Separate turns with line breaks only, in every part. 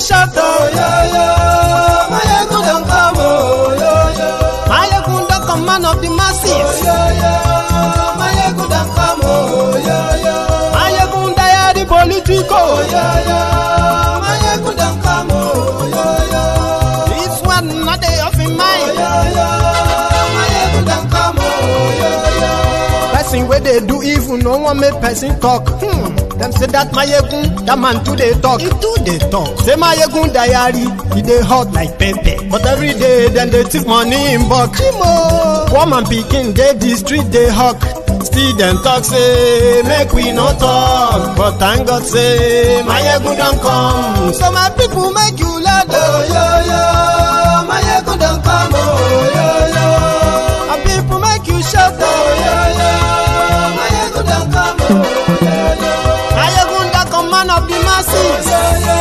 shout, oh yo yo. Mayegun don't come, oh yo yo. Mayegun the command of the masses, oh yo yo. Mayegun don't come, oh yo yo. Mayegun the political, oh yo yo. Mayegun don't come, oh yo yo. This one not day of in mind, oh yo yo. Mayegun don't come, oh yo yo. Person where they do evil, no one make person talk. Them say that Mayegun, that man too they talk. He too they talk. Say Mayegun diary, he dey hot like pepper. But every day, then they take money in bulk. Woman picking, they the street they hawk. Still them talk say, make we no talk. But thank God say, Mayegun don't come. So my people make you laugh, oh yo yo. Mayegun don't come, oh yo yo. My people make you shout, oh yo yo. Mayegun don't come, oh yo yo. Mayegun the command of the masses, oh yo yo.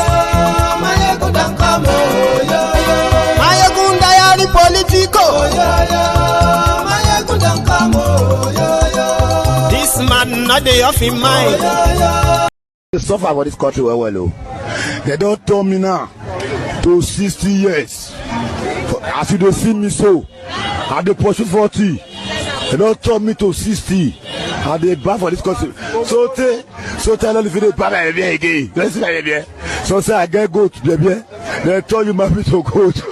Mayegun don't come, oh yo yo. Mayegun diary political, oh yo yo. Mayegun don't come, oh yo yo. This man not dey off in mind.
They suffer for this country well. They don't tell me now to 60 years. As you don't see me so, I dey pursue 40. They don't tell me to 60. And they bad for this country. So tell them if they bad again. Let's see again. So say I get goat, baby. They tell you my to goat.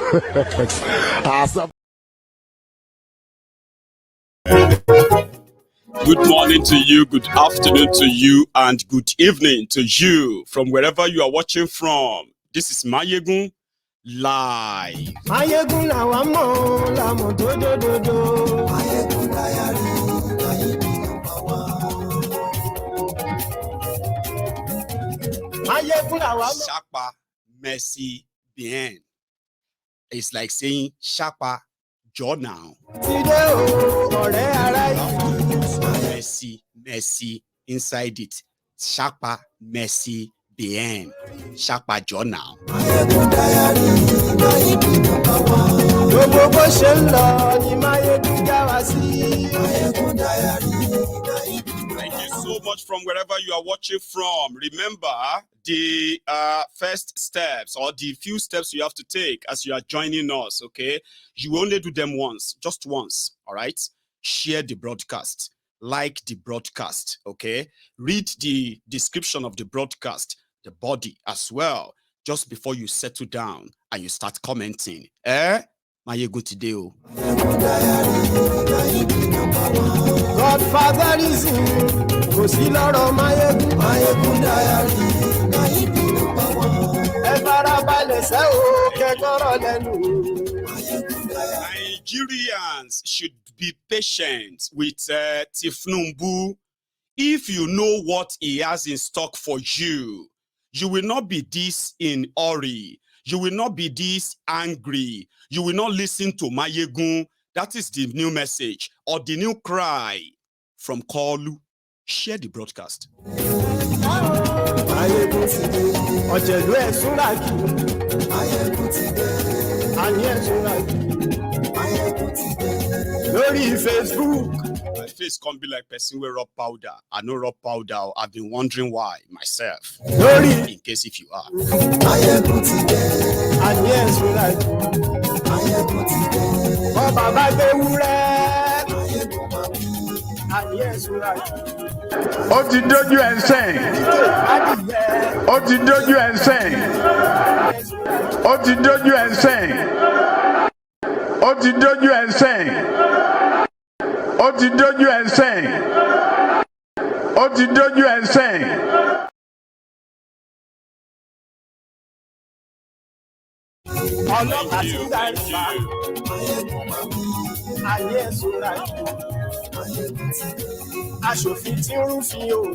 Good morning to you, good afternoon to you, and good evening to you from wherever you are watching from. This is Mayegun Live.
Mayegun la wa mo la mo do do do do. Mayegun diary, Mayegun la wa mo.
Shapa Mercy Bien. It's like saying Shapa Joe now. Mercy inside it. Shapa Mercy Bien. Shapa Joe now. Thank you so much from wherever you are watching from. Remember the first steps or the few steps you have to take as you are joining us, okay? You only do them once, just once, all right? Share the broadcast, like the broadcast, okay? Read the description of the broadcast, the body as well, just before you settle down and you start commenting. Mayegun today.
Godfather is kò sí lọ́rọ̀ Mayegun diary ẹ farabalẹ̀ ṣe o kẹ́kọ̀ọ́ lẹ́nu.
Nigerians should be patient with Tinubu. If you know what he has in stock for you, you will not be this in hurry. You will not be this angry. You will not listen to Mayegun. That is the new message or the new cry from Kolu. Share the broadcast.
Facebook.
My face can't be like person with rub powder. I know rub powder. I've been wondering why myself. In case if you are.
Ó ti dójú ẹ̀ sẹ́yìn. Ó ti dójú ẹ̀ sẹ́yìn. Ó ti dójú ẹ̀ sẹ́yìn. Ó ti dójú ẹ̀ sẹ́yìn. Ó ti dójú ẹ̀ sẹ́yìn. Ó ti dójú ẹ̀ sẹ́yìn.
Ọlọ́pàá ti darí pa ayé ẹ̀sùn láì aṣòfin tí ń rúfin òwò.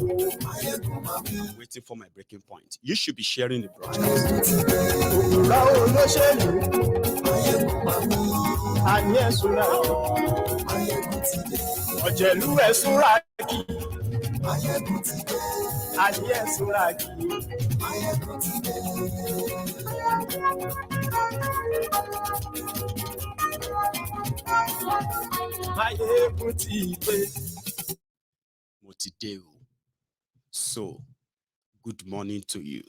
Waiting for my breaking point. You should be sharing the broadcast.
Òkúra olóṣèlú ayé ẹ̀sùn láì ọ̀jẹ̀lú ẹ̀sùn rákì ayé ẹ̀sùn rákì. Mayegun ti dé.
Mo ti dé o. So, good morning to you.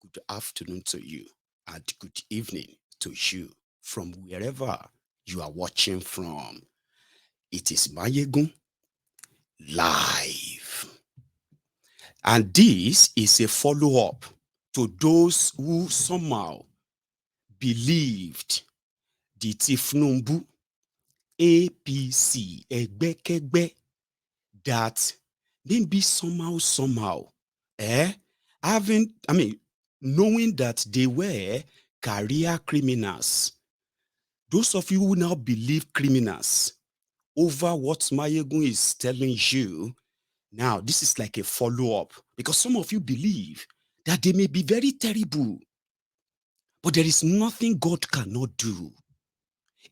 Good afternoon to you. and good evening to you from wherever you are watching from. It is Mayegun live. And this is a follow-up to those who somehow believed the Tinubu APC Egbekegbe that maybe somehow, knowing that they were career criminals. Those of you who now believe criminals over what Mayegun is telling you, now this is like a follow-up, because some of you believe that they may be very terrible, but there is nothing God cannot do.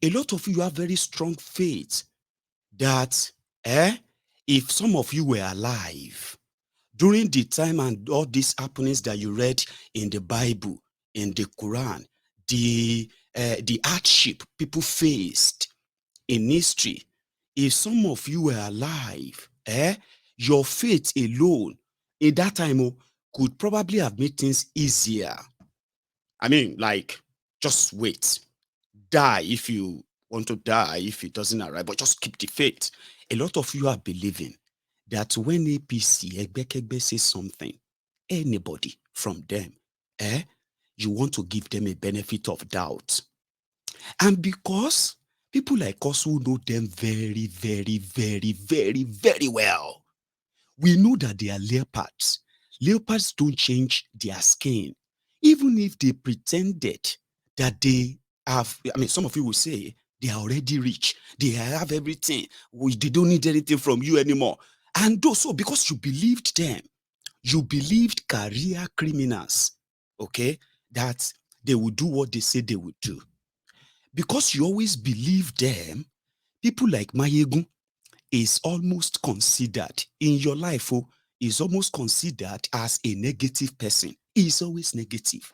A lot of you have very strong faith that if some of you were alive during the time and all these happenings that you read in the Bible, in the Quran, the hardship people faced in history, if some of you were alive, your faith alone in that time could probably have made things easier. I mean, like, just wait. Die if you want to die, if it doesn't arrive, but just keep the faith. A lot of you are believing that when APC, Egbekegbe, says something, anybody from them, you want to give them a benefit of doubt. And because people like us who know them very, very, very, very, very well, we know that they are leopards. Leopards don't change their skin. Even if they pretended that they have, some of you will say they are already rich. They have everything. They don't need anything from you anymore. And so because you believed them, you believed career criminals, okay, that they would do what they say they would do. Because you always believe them, people like Mayegun is almost considered in your life, is almost considered as a negative person. He's always negative.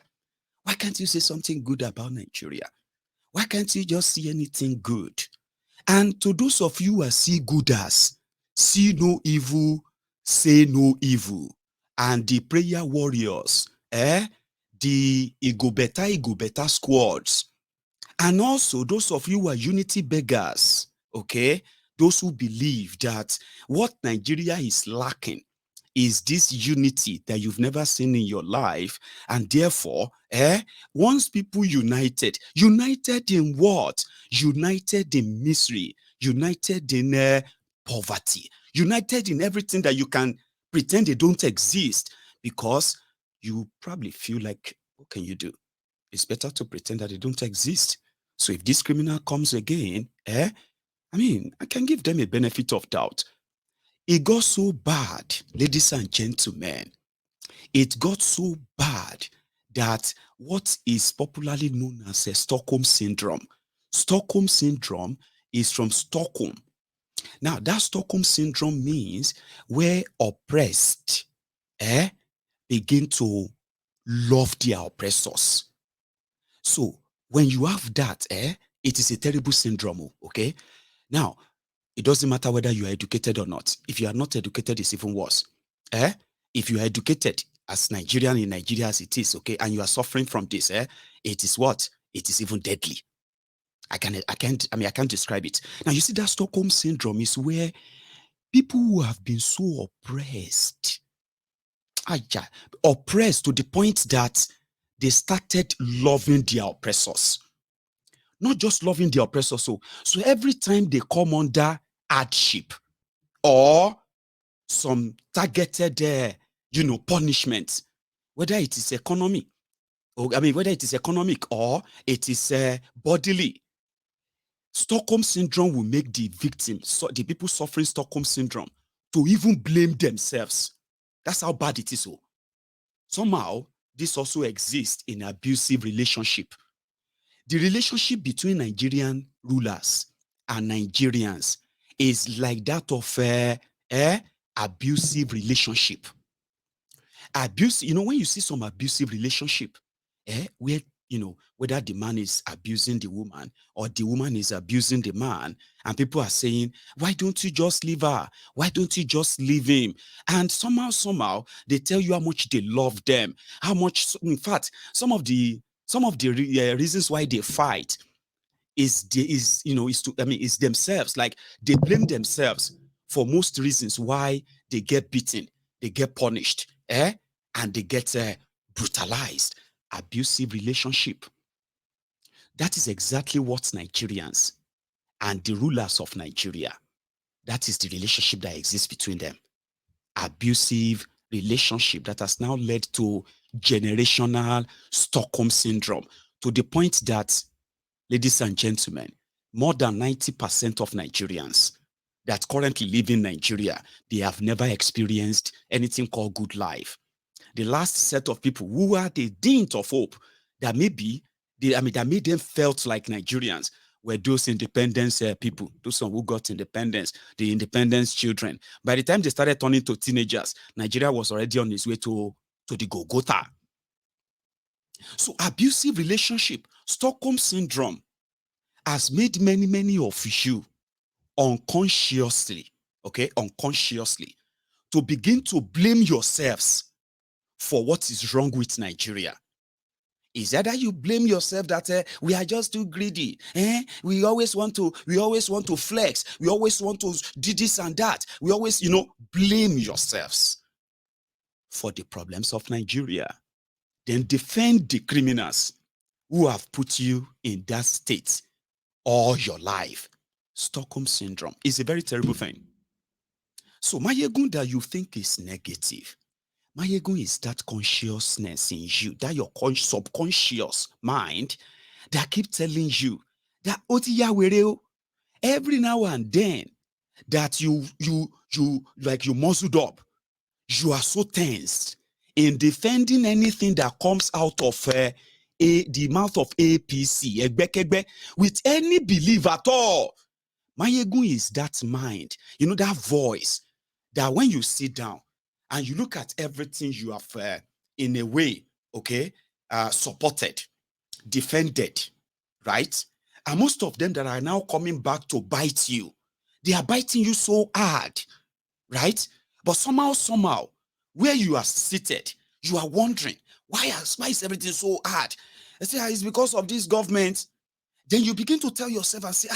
Why can't you say something good about Nigeria? Why can't you just see anything good? And to those of you who are see-gooders, see no evil, say no evil. And the prayer warriors, the ego better squads. And also those of you who are unity beggars, okay? Those who believe that what Nigeria is lacking is this unity that you've never seen in your life. And therefore, once people united in what? United in misery, united in poverty, united in everything that you can pretend they don't exist, because you probably feel like, what can you do? It's better to pretend that they don't exist. So if this criminal comes again, I can give them a benefit of doubt. It got so bad, ladies and gentlemen, it got so bad that what is popularly known as a Stockholm Syndrome. Stockholm Syndrome is from Stockholm. Now, that Stockholm Syndrome means where oppressed begin to love their oppressors. So when you have that, it is a terrible syndrome, okay? Now, it doesn't matter whether you are educated or not. If you are not educated, it's even worse. If you are educated, as Nigerian in Nigeria as it is, okay, and you are suffering from this, it is what? It is even deadly. I can't describe it. Now, you see, that Stockholm Syndrome is where people who have been so oppressed to the point that they started loving their oppressors. Not just loving the oppressor. So every time they come under hardship or some targeted, punishment, whether it is economic or it is bodily, Stockholm Syndrome will make the victims, so the people suffering Stockholm Syndrome, to even blame themselves. That's how bad it is. So somehow, this also exists in abusive relationship. The relationship between Nigerian rulers and Nigerians is like that of abusive relationship. Abuse, when you see some abusive relationship, where, whether the man is abusing the woman or the woman is abusing the man, and people are saying, why don't you just leave her? Why don't you just leave him? And somehow, they tell you how much they love them, how much, in fact, some of the Some of the reasons why they fight is themselves. Like, they blame themselves for most reasons why they get beaten, they get punished, and they get brutalized. Abusive relationship. That is exactly what Nigerians and the rulers of Nigeria, that is the relationship that exists between them. Abusive relationship that has now led to generational Stockholm syndrome, to the point that, ladies and gentlemen, more than 90% of Nigerians that currently live in Nigeria, they have never experienced anything called good life. The last set of people who are the dint of hope that maybe that made them felt like Nigerians were those independence people, those who got independence, the independence children. By the time they started turning to teenagers, Nigeria was already on its way to the Golgotha. So abusive relationship, Stockholm syndrome, has made many of you unconsciously to begin to blame yourselves for what is wrong with Nigeria. Is either you blame yourself that we are just too greedy, we always want to flex, we always want to do this and that, we always blame yourselves for the problems of Nigeria. Then defend the criminals who have put you in that state all your life. Stockholm syndrome is a very terrible thing. So Mayegun that you think is negative, Mayegun is that consciousness in you, that your subconscious mind that keep telling you that every now and then that you muzzled up, you are so tense in defending anything that comes out of the mouth of APC, with any belief at all. Mayegun is that mind, that voice that when you sit down and you look at everything you have, in a way, supported, defended, right? And most of them that are now coming back to bite you, they are biting you so hard, right? But somehow, where you are seated, you are wondering, why is everything so hard? I say, it's because of this government. Then you begin to tell yourself and say,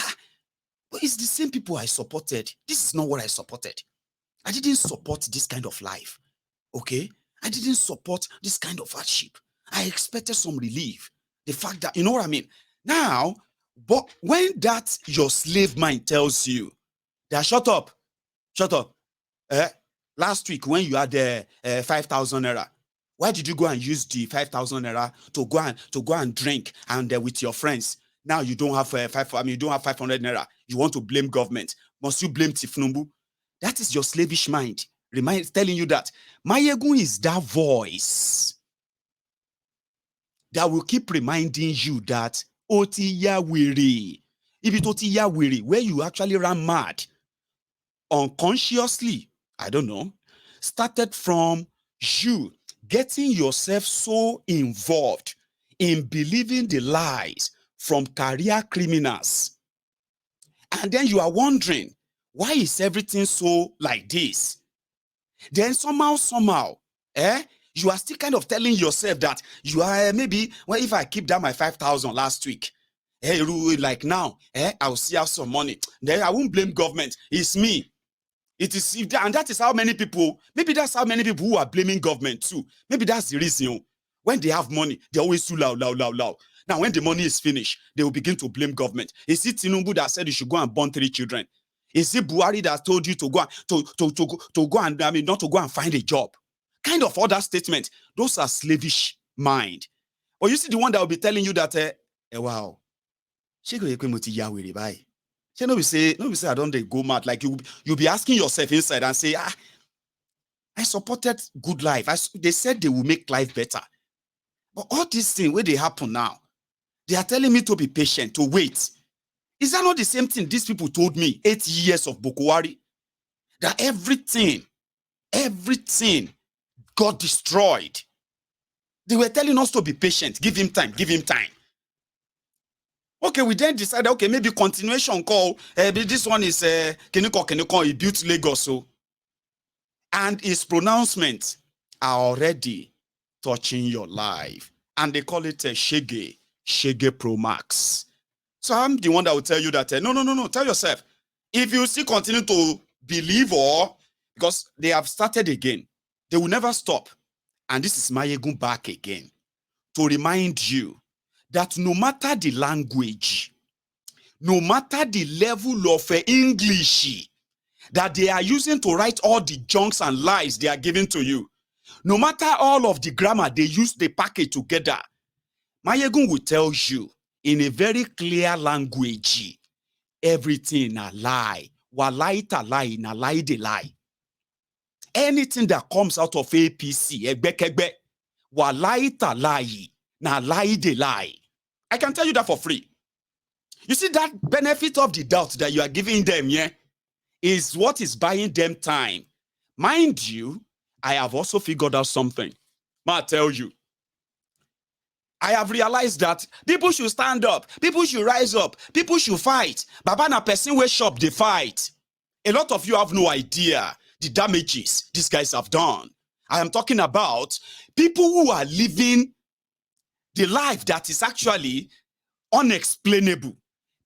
but it's the same people I supported. This is not what I supported. I didn't support this kind of life, okay? I didn't support this kind of hardship. I expected some relief. The fact that, you know what I mean? Now, but when that your slave mind tells you that, shut up. Last week when you had 5,000 naira, why did you go and use the 5,000 naira to go and drink and with your friends? Now you don't have you don't have 500 naira. You want to blame government. Must you blame Tinubu? That is your slavish mind telling you that. Mayegun is that voice that will keep reminding you that oti ya were. If it oti ya were, where you actually ran mad unconsciously, I don't know, started from you getting yourself so involved in believing the lies from career criminals. And then you are wondering, why is everything so like this? Then somehow, you are still kind of telling yourself that you are maybe, well, if I keep down my 5,000 last week, like now, I'll see have some money. Then I won't blame government. It's me. It is, and that is how many people, maybe that's how many people who are blaming government too. Maybe that's the reason. When they have money, they always too loud. Now, when the money is finished, they will begin to blame government. Is it Tinubu that said you should go and born 3 children? Is it Buhari that told you to go and not to go and find a job? Kind of other statement. Those are slavish mind. Or you see the one that will be telling you that, wow, no be say I don't go mad. Like you'll be asking yourself inside and say, I supported good life. They said they will make life better. But all these things where they happen now, they are telling me to be patient, to wait. Is that not the same thing these people told me 8 years of Bokwari? That everything got destroyed. They were telling us to be patient, give him time. Okay, we then decided, okay, maybe continuation call. This one is Keniko, he built Lagos. So, and his pronouncements are already touching your life. and they call it a Shege Pro Max. So I'm the one that will tell you that, no. Tell yourself, if you still continue to believe, or because they have started again, they will never stop. And this is Mayegun back again to remind you that no matter the language, no matter the level of English that they are using to write all the junks and lies they are giving to you, no matter all of the grammar they use, they pack it together, Mayegun will tell you in a very clear language, everything a lie. Walai ta lie, na lie de lie. Anything that comes out of APC, egbekegbe, walai ta lie, na lie de lie. I can tell you that for free. You see, that benefit of the doubt that you are giving them, yeah, is what is buying them time. Mind you, I have also figured out something. I tell you, I have realized that people should stand up, people should rise up, people should fight. Baba na person wey shop they fight. A lot of you have no idea the damages these guys have done. I am talking about people who are living the life that is actually unexplainable.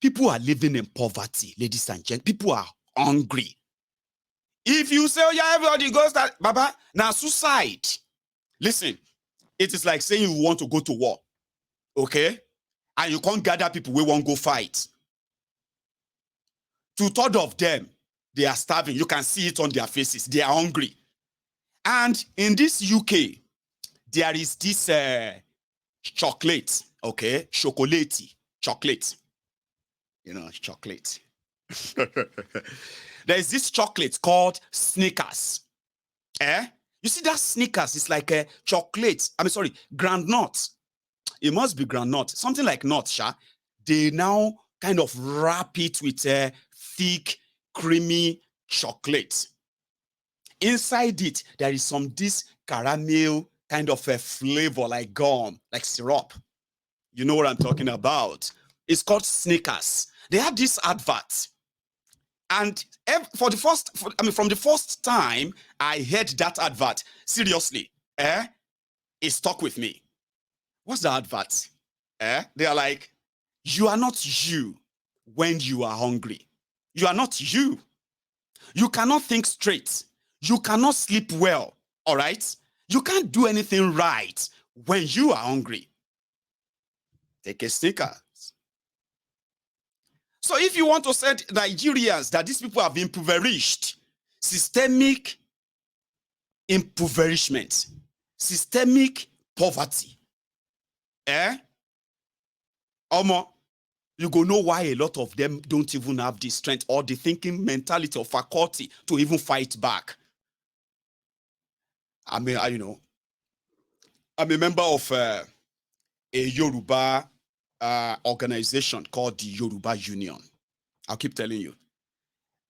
People are living in poverty, ladies and gentlemen. People are hungry. If you say, oh yeah, everybody goes that, Baba, now suicide. Listen, it is like saying you want to go to war, okay? And you can't gather people who won't go fight. 2/3 of them, they are starving. You can see it on their faces. They are hungry. And in this UK, there is this chocolate, okay? Chocolate. You know, chocolate. There is this chocolate called Snickers. You see that Snickers is like a chocolate. Groundnut. It must be groundnut. Something like nut, sha. They now kind of wrap it with a thick, creamy chocolate. Inside it, there is this caramel kind of a flavor, like gum, like syrup. You know what I'm talking about. It's called Snickers. They have this advert. And from the first time I heard that advert, seriously, it stuck with me. What's the advert? They are like, you are not you when you are hungry. You are not you. You cannot think straight. You cannot sleep well, all right? You can't do anything right when you are hungry. Take a Snickers. So if you want to say Nigerians that these people have impoverished, systemic impoverishment, systemic poverty, you go know why a lot of them don't even have the strength or the thinking mentality or faculty to even fight back. I'm a member of a Yoruba organization called the Yoruba Union. I'll keep telling you.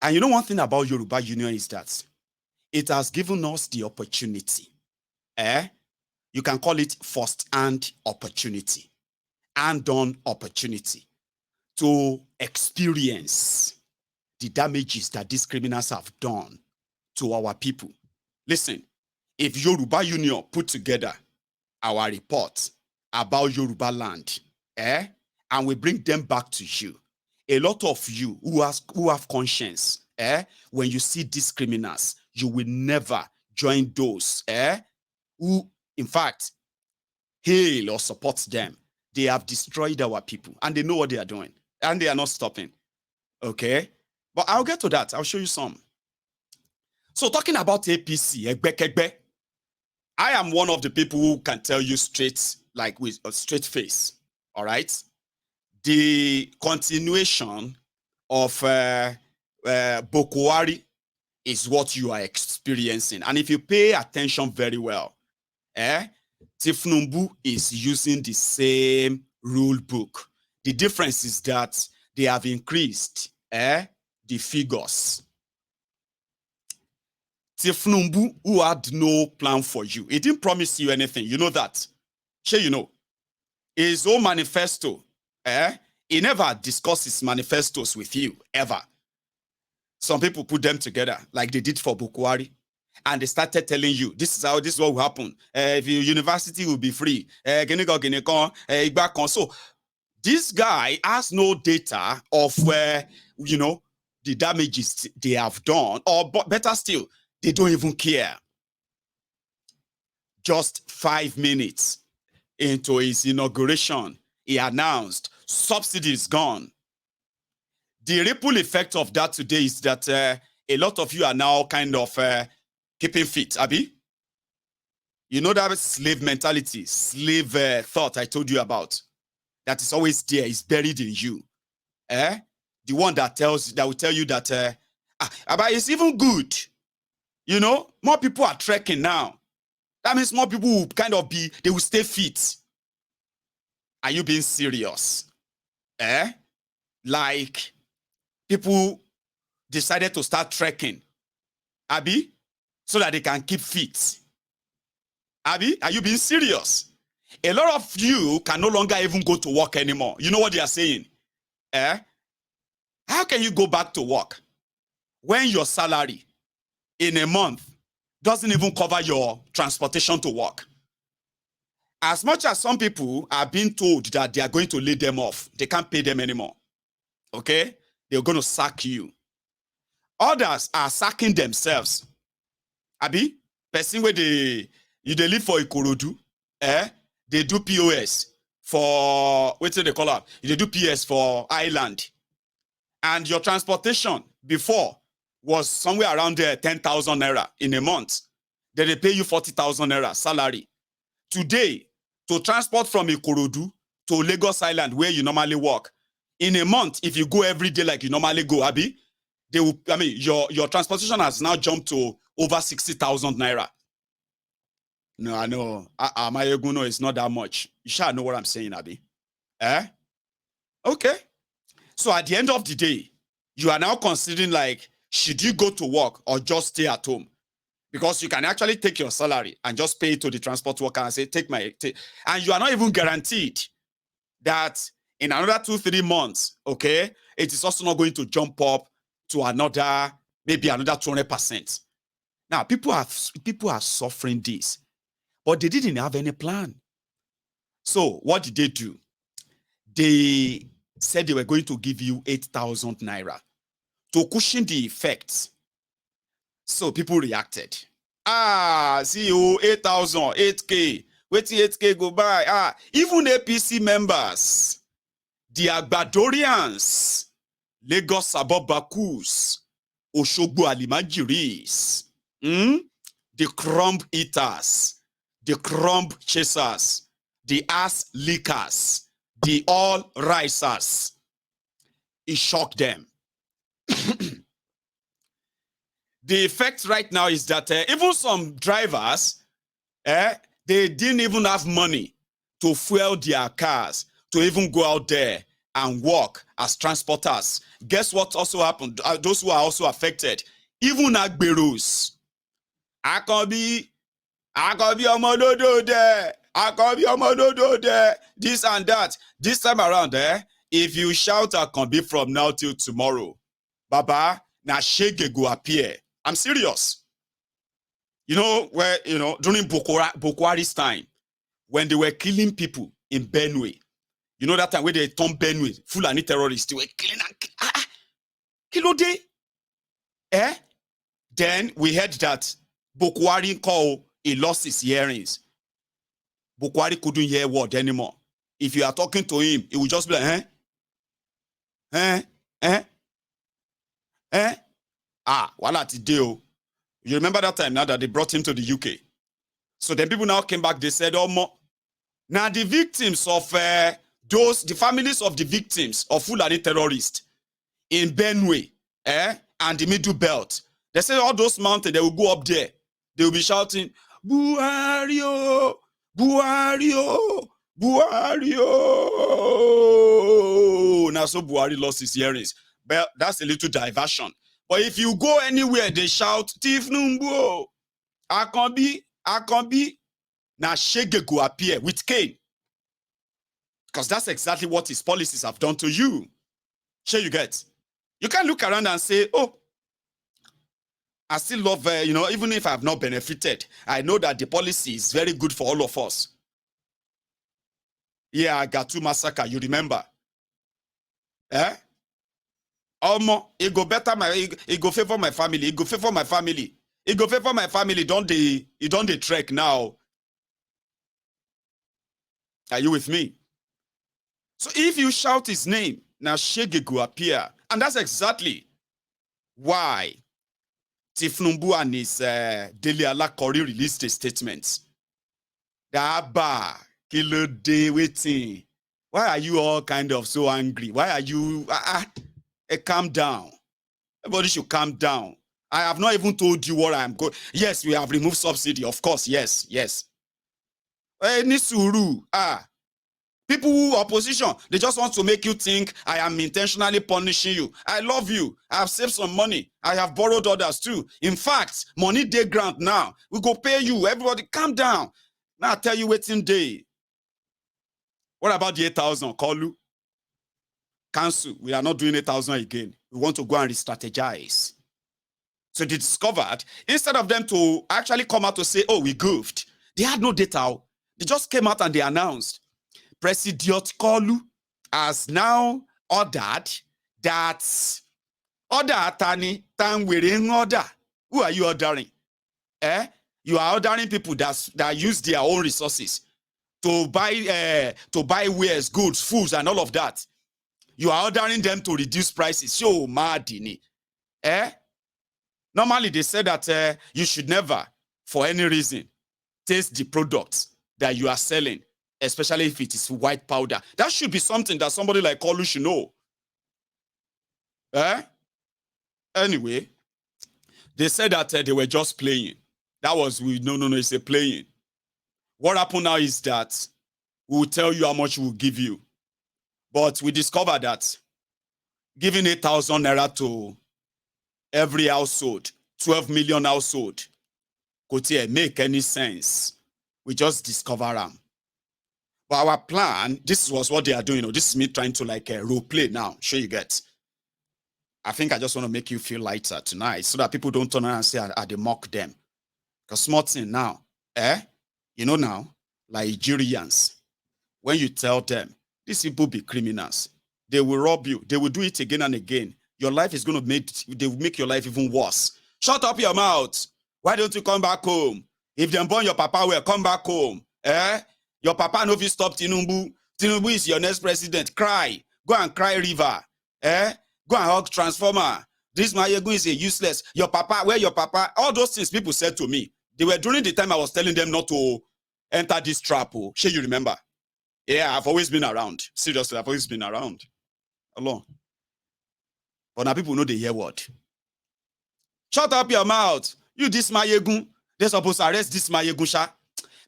And you know one thing about Yoruba Union is that it has given us the opportunity. You can call it first-hand opportunity, hand-on opportunity to experience the damages that these criminals have done to our people. Listen, if Yoruba Union put together our report about Yoruba land, and we bring them back to you, a lot of you who have conscience, when you see these criminals, you will never join those who, in fact, hail or support them. They have destroyed our people, and they know what they are doing, and they are not stopping. Okay? But I'll get to that. I'll show you some. So talking about APC, I am one of the people who can tell you straight, like with a straight face. All right, the continuation of Bokwari is what you are experiencing. And if you pay attention very well, Tinubu is using the same rule book. The difference is that they have increased the figures. Tinubu, who had no plan for you, he didn't promise you anything. You know that. Sure, you know. His own manifesto, he never discusses manifestos with you, ever. Some people put them together, like they did for Bukwari. And they started telling you, this is what will happen. If your university will be free. So this guy has no data of where, the damages they have done, or better still, they don't even care. Just 5 minutes into his inauguration, he announced subsidies gone. The ripple effect of that today is that a lot of you are now kind of keeping fit, Abi. You know that slave mentality, slave thought I told you about, that is always there, is buried in you. The one that will tell you that but it's even good. More people are trekking now. That means more people will they will stay fit. Are you being serious? Like people decided to start trekking, Abi, so that they can keep fit. Abi, are you being serious? A lot of you can no longer even go to work anymore. You know what they are saying? How can you go back to work when your salary in a month doesn't even cover your transportation to work? As much as some people are being told that they are going to lay them off, they can't pay them anymore. Okay? They're going to sack you. Others are sacking themselves. Abi, person where they live for Ikorodu, they do POS for, what do they call it? They do PS for Island. And your transportation before was somewhere around 10,000 naira in a month. Then they pay you 40,000 naira salary. Today, to transport from Ikorodu to Lagos Island, where you normally work, in a month, if you go every day like you normally go, Abi, your transportation has now jumped to over 60,000 naira. No, I know. Amayeguno is not that much. You shall know what I'm saying, Abi. Okay. So at the end of the day, you are now considering like, should you go to work or just stay at home? Because you can actually take your salary and just pay it to the transport worker and say, and you are not even guaranteed that in another 2-3 months, okay, it is also not going to jump up to maybe another 200%. Now, people are suffering this, but they didn't have any plan. So what did they do? They said they were going to give you 8,000 naira to cushion the effects. So people reacted. See you 8,000, 8K. Wait till 8K go by. Even APC members, the Agbadorians, Lagos Sabobakus, Oshogbo Alimajiris, the crumb eaters, the crumb chasers, the ass lickers, the all risers. It shocked them. The effect right now is that even some drivers, they didn't even have money to fuel their cars to even go out there and work as transporters. Guess what also happened? Those who are also affected, even Agberos. Akobi Omododo there. Akobi Omododo there. This and that. This time around, if you shout Akobi from now till tomorrow, Baba, na shege go appear. I'm serious. During Boko Haram's time, when they were killing people in Benue, you know that time where they turned Benue, Fulani terrorists, they were killing Kilode. Then we heard that Boko Haram he lost his hearings. Boko Haram couldn't hear a word anymore. If you are talking to him, he will just be like, wala today. You remember that time now that they brought him to the UK? So then people now came back, they said, now the victims of the families of the victims of Fulani terrorists in Benue and the Middle Belt, they say all those mountains, they will go up there. They will be shouting, Buhario, Buhario, Buhario. Now, so Buhari lost his hearings. But that's a little diversion. But if you go anywhere, they shout, Tifnumbo, Akambi. Now Shege go appear with Cain. Because that's exactly what his policies have done to you. Sure you get. You can't look around and say, I still love, even if I have not benefited, I know that the policy is very good for all of us. Yeah, Gatu massacre, you remember? Eh? It go better it go favor my family. It go favor my family. It go favor my family. Don't they trek now? Are you with me? So if you shout his name, now Shege will appear. And that's exactly why Tinubu and his Daily Alakori released a statement. Kilo day waiting. Why are you all kind of so angry? Why are you calm down? Everybody should calm down. I have not even told you what I'm going. Yes, we have removed subsidy, of course. Yes. Nisuru. People who opposition, they just want to make you think I am intentionally punishing you. I love you. I have saved some money. I have borrowed others too. In fact, money day grant now. We go pay you. Everybody calm down. Now I tell you waiting day. What about the 8,000? Call you. Cancel. We are not doing 8,000 again. We want to go and re-strategize. So they discovered, instead of them to actually come out to say, oh, we goofed, they had no data. They just came out and they announced, President Kolu has now ordered that order attorney time wearing order. Who are you ordering? You are ordering people that use their own resources to buy wares, goods, foods, and all of that. You are ordering them to reduce prices. So madini. Normally they say that you should never, for any reason, taste the products that you are selling, especially if it is white powder. That should be something that somebody like Kolu should know. Anyway, they said that they were just playing. That was, no, it's a playing. What happened now is that we will tell you how much we'll give you. But we discovered that giving 8,000 naira to every household, 12 million household, could make any sense. We just discover them. But our plan, this was what they are doing. This is me trying to like role play now. Sure you get. I think I just want to make you feel lighter tonight so that people don't turn around and say they mock them. Because small thing now, now, Nigerians, when you tell them, these people be criminals, they will rob you, they will do it again and again. Your life is going to they will make your life even worse. Shut up your mouth. Why don't you come back home? If they born your papa will come back home. Your papa no fit stop Tinubu. Tinubu is your next president. Cry. Go and cry river. Go and hug transformer. This Mayegun is a useless. Your papa, where your papa? All those things people said to me. They were during the time I was telling them not to enter this trap. Oh, sure you remember? Yeah, I've always been around. Seriously, I've always been around. Alone. But now people know the hear word. Shut up your mouth. You this Mayegun. They're supposed to arrest this Mayegun sha.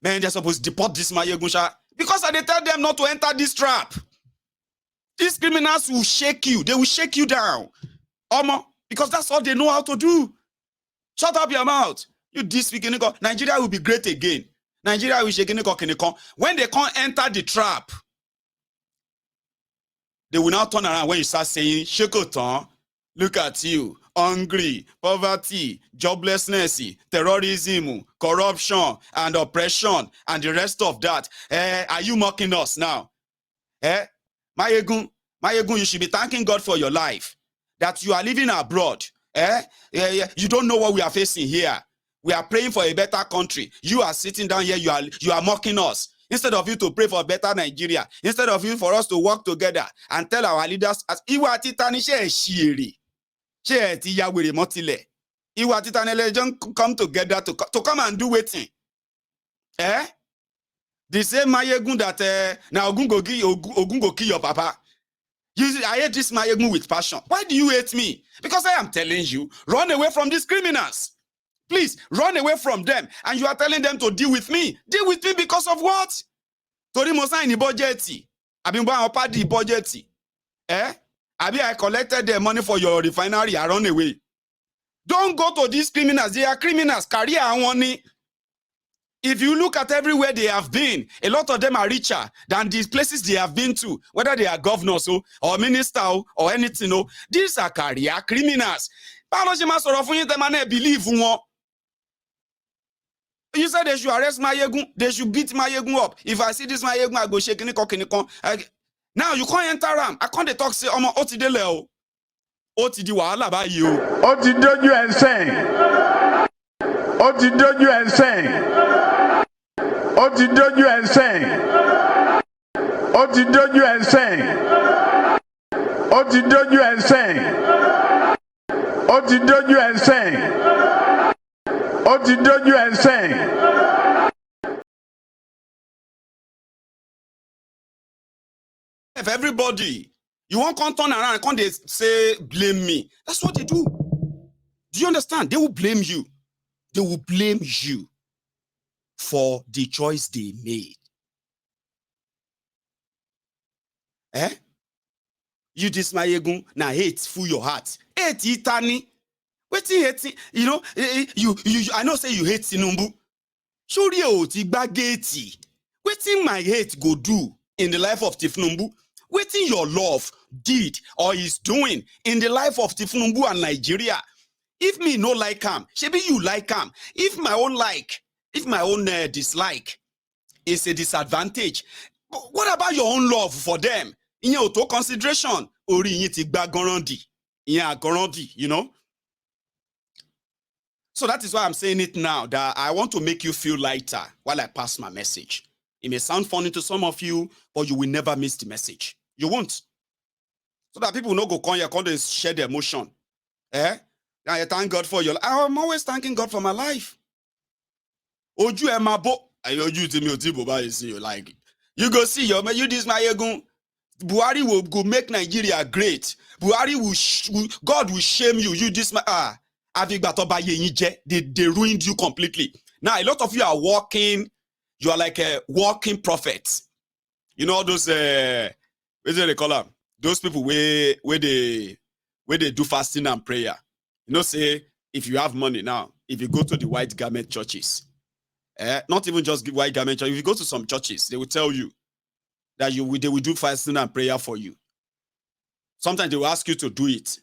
Man, they're supposed to deport this Mayegun sha. Because I tell them not to enter this trap. These criminals will shake you. They will shake you down. Because that's all they know how to do. Shut up your mouth. You this speaking. Nigeria will be great again. Nigeria will shake. When they can't enter the trap, they will now turn around when you start saying, Shekotan, look at you, hungry, poverty, joblessness, terrorism, corruption, and oppression, and the rest of that. Are you mocking us now? Mayegun, you should be thanking God for your life. That you are living abroad. You don't know what we are facing here. We are praying for a better country. You are sitting down here, you are mocking us. Instead of you to pray for better Nigeria, instead of you for us to work together and tell our leaders, as Iwa Titani come together to come and do waiting. The same Mayegun that now Ogun go kill your papa. I hate this Mayegun with passion. Why do you hate me? Because I am telling you, run away from these criminals. Please, run away from them. And you are telling them to deal with me. Deal with me because of what? Tori Mosa in the budget. I've been buying a the budget. I collected their money for your refinery. I run away. Don't go to these criminals. They are criminals. Career and money. If you look at everywhere they have been, a lot of them are richer than these places they have been to, whether they are governors or minister or anything. These are career criminals. Báwo ṣe máa sọ̀rọ̀ fún yín tẹ́ máa náà believe wọn? You said they should arrest Mayegun, they should beat Mayegun up. If I see this Mayegun, I go shake kinikon. Now you can't enter am. I can't talk say ọmọ ó ti délẹ̀ o. Ó ti di wàhálà báyìí o.
Ó ti dójú ẹ̀ sẹ́yìn. Ó ti dójú ẹ̀ sẹ́yìn. Ó ti dójú ẹ̀ sẹ́yìn. Ó ti dójú ẹ̀ sẹ́yìn. Ó ti dójú ẹ̀ sẹ́yìn. Ó ti dójú ẹ̀ sẹ́yìn. Ó ti dójú ẹ̀ sẹ́yìn.
If everybody, you won't come turn around and come they say blame me. That's what they do. Do you understand? They will blame you. They will blame you for the choice they made. Eh? You this Mayegun, now hate full your heart. Hate itani. Wetin hate, you know, you I know say you hate Tinubu. Sori o ti gba gate. Wetin my hate go do in the life of Tinubu? Wetin your love did or is doing in the life of Tinubu and Nigeria? If me no like am, shebi you like am. If my own dislike is a disadvantage, what about your own love for them? In your auto consideration, ori yin ti gba gorandi, you know. So that is why I'm saying it now, that I want to make you feel lighter while I pass my message. It may sound funny to some of you, but you will never miss the message. You won't. So that people no go come here, come to share their emotion. Eh? I thank God for your life. I'm always thanking God for my life. Oju emabo. Oju to me otibo you see you like. You go see you this Mayegun. Buhari will go make Nigeria great. Buhari will God will shame you. You this they ruined you completely. Now a lot of you are walking. You are like a walking prophet. You know those what do they call them? Those people where they do fasting and prayer. You know, say if you have money now, if you go to the white garment churches, not even just white garment churches, if you go to some churches, they will tell you that they will do fasting and prayer for you. Sometimes they will ask you to do it.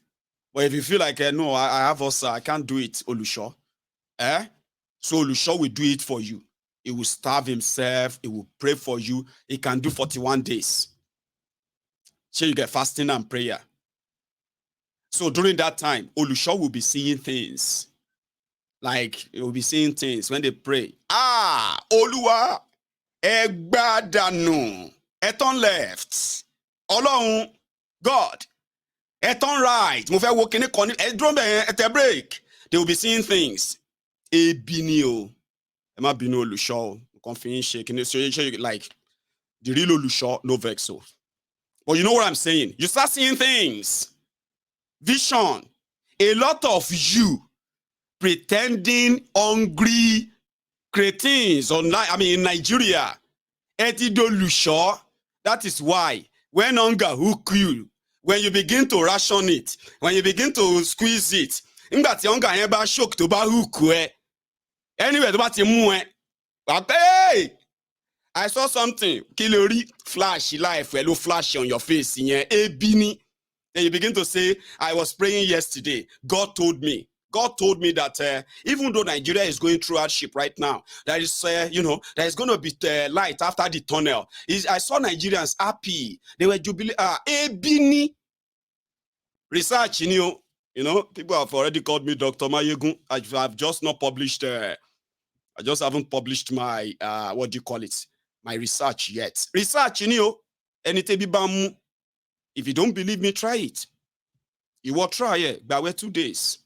But if you feel like no, I have also I can't do it, Olusho. So Olusho will do it for you. He will starve himself. He will pray for you. He can do 41 days. So you get fasting and prayer. So during that time, Olusho will be seeing things. Like, he will be seeing things when they pray. Oluwa, Egbadanu, Eton left. Olorun, God, Eton right. Mo fẹ́ wo kíní kan ní drum at a break. They will be seeing things. Ebinio. Ema binu Olusho. Confidence like the real Olusho, no vexo. But you know what I'm saying? You start seeing things. Vision. A lot of you pretending hungry cretins in Nigeria. Etido Lusho. That is why when hunger hook you, when you begin to ration it, when you begin to squeeze it, hunger eba shock to ba hook anyway, hey, I saw something. Kilori flash life, hello flash on your face. Ebini. Then you begin to say, I was praying yesterday. God told me that even though Nigeria is going through hardship right now, there is, there is going to be light after the tunnel. I saw Nigerians happy. They were jubilant. Ebini. Research, you know, people have already called me Dr. Mayegun. I've just not published, I just haven't published my, what do you call it? My research yet. Research, anything. If you don't believe me, try it. You will try it. But we're 2 days.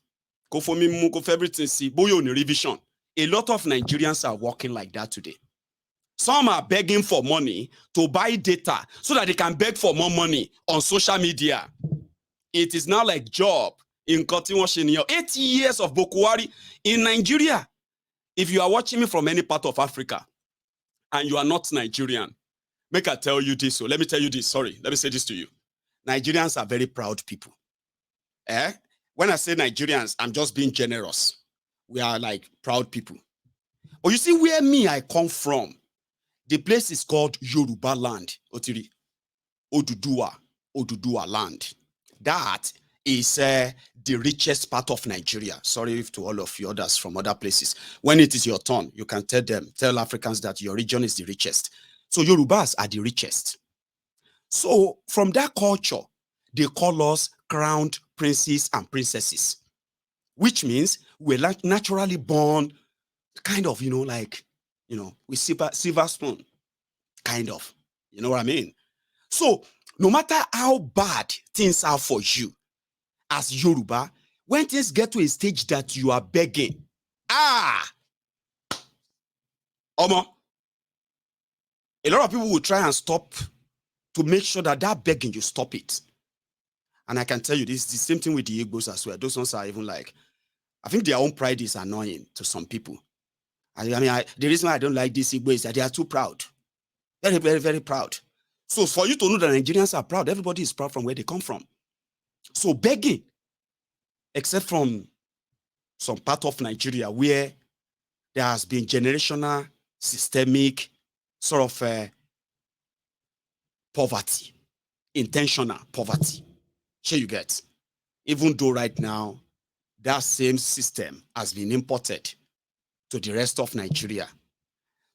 Go for me, go for everything. See, boy, on revision. A lot of Nigerians are working like that today. Some are begging for money to buy data so that they can beg for more money on social media. It is now like job in continuation. 80 years of Bokuwari in Nigeria. If you are watching me from any part of Africa and you are not Nigerian, make I tell you this. So let me tell you this. Sorry, let me say this to you. Nigerians are very proud people. When I say Nigerians, I'm just being generous. We are like proud people. But you see where I come from, the place is called Yoruba land. Otiri. Oduduwa land. That is the richest part of Nigeria. Sorry to all of you others from other places. When it is your turn, you can tell Africans that your region is the richest. So Yorubas are the richest. So from that culture, they call us crowned princes and princesses, which means we're like naturally born kind of, with silver spoon, kind of, you know what I mean? So no matter how bad things are for you as Yoruba, when things get to a stage that you are begging, Omo, a lot of people will try and stop to make sure that begging, you stop it. And I can tell you this, the same thing with the Igbos as well. Those ones are even like, I think their own pride is annoying to some people. The reason why I don't like these Igbo is that they are too proud. Very, very, very proud. So for you to know that Nigerians are proud, everybody is proud from where they come from. So begging, except from some part of Nigeria where there has been generational, systemic sort of poverty, intentional poverty. Sure you get. Even though right now, that same system has been imported to the rest of Nigeria.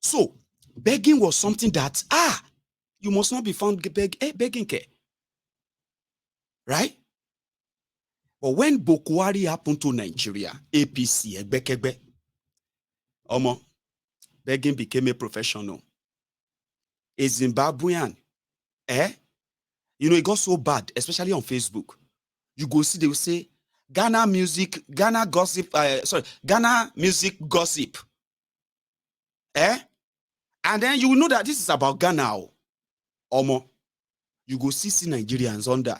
So begging was something that, you must not be found begging, right? But when Boko Haram happened to Nigeria, APC, Egbekegbe, begging became a professional. A Zimbabwean, it got so bad, especially on Facebook. You go see, they will say, Ghana music gossip. And then you will know that this is about Ghana. You go see Nigerians under.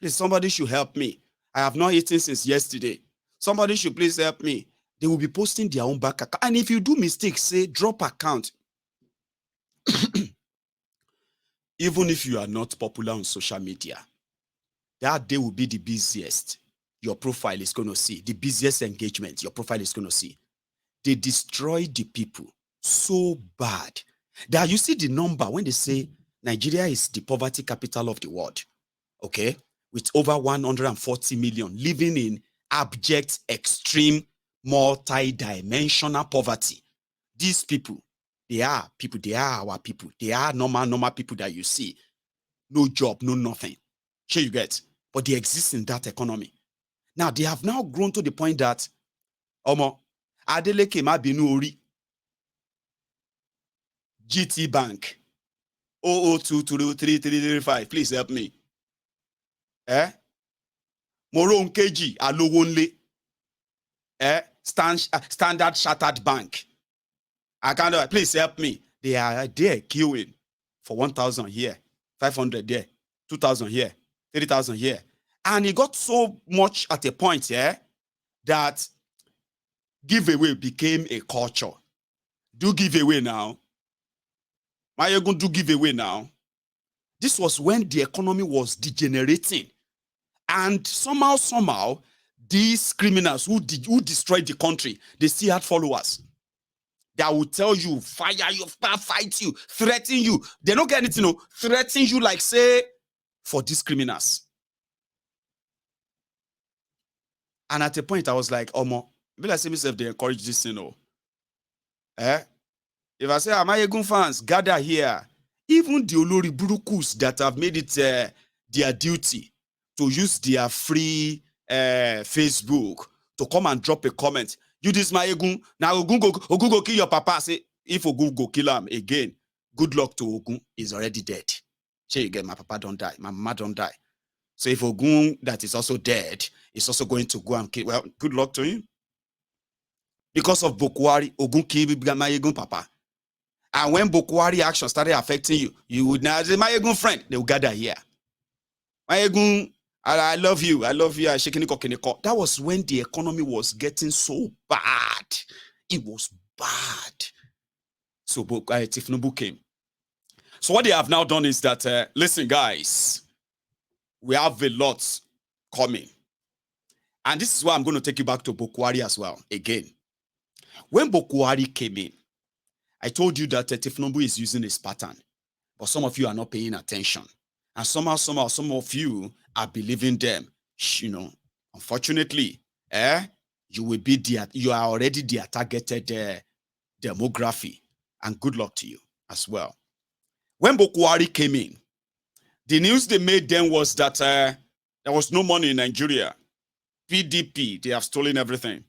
Please, somebody should help me. I have not eaten since yesterday. Somebody should please help me. They will be posting their own back account. And if you do mistakes, say drop account. Even if you are not popular on social media, that day will be the busiest your profile is going to see. The busiest engagement your profile is going to see. They destroy the people so bad that you see the number when they say Nigeria is the poverty capital of the world, okay? With over 140 million living in abject, extreme, multi-dimensional poverty. These people, they are our people. They are normal people that you see. No job, no nothing. Sure you get. But they exist in that economy. Now, they have now grown to the point that, Adeleke Mabinu Ori, GT Bank, 002233335, please help me. Moron KG, Alowonle, Standard Chartered Bank. I can't, please help me. They are there queuing for 1,000 here, 500 there, 2,000 here, 3,000 here. And it got so much at a point, that giveaway became a culture. Do giveaway now. Why are you going to do giveaway now? This was when the economy was degenerating. And somehow, these criminals who destroyed the country, they still had followers that will tell you, fire you, fight you, threaten you. They don't get anything, threaten you like, say, for these criminals. And at a point, I was like, maybe I say myself, they encourage this, If I say, Amayegun fans, gather here, even the Olori Burukus that have made it their duty to use their free Facebook to come and drop a comment. You this Mayegun, now Ogun go kill your papa. Say, if Ogun go kill him again, good luck to Ogun, he's already dead. Say you get, my papa don't die, my mama don't die. So if Ogun that is also dead is also going to go and kill, well, good luck to him. Because of Boko Haram, Ogun killed Mayegun papa. And when Boko Haram action started affecting you, you would now say, Mayegun friend, they will gather here. Mayegun, I love you. That was when the economy was getting so bad. It was bad. So Tinubu came. So what they have now done is that, listen, guys, we have a lot coming. And this is why I'm going to take you back to Boko Haram as well, again. When Boko Haram came in, I told you that Tinubu is using this pattern. But some of you are not paying attention. And somehow, some of you are believing them. you know, unfortunately, you are already their targeted demography, and good luck to you as well. When Boko Haram came in, the news they made then was that there was no money in Nigeria. PDP, they have stolen everything.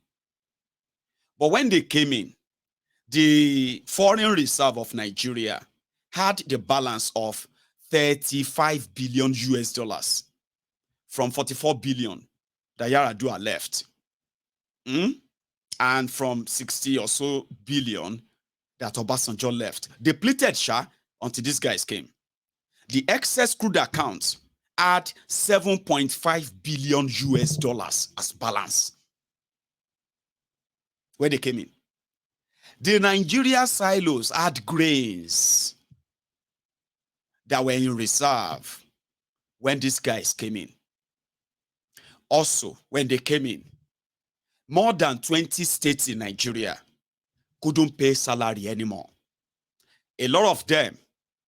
But when they came in, the foreign reserve of Nigeria had the balance of 35 billion US dollars from 44 billion that Yaradua left. And from 60 or so billion that Obasanjo left. Depleted Sha until these guys came. The excess crude accounts had 7.5 billion US dollars as balance when they came in. The Nigeria silos had grains that were in reserve when these guys came in. Also, when they came in, more than 20 states in Nigeria couldn't pay salary anymore. A lot of them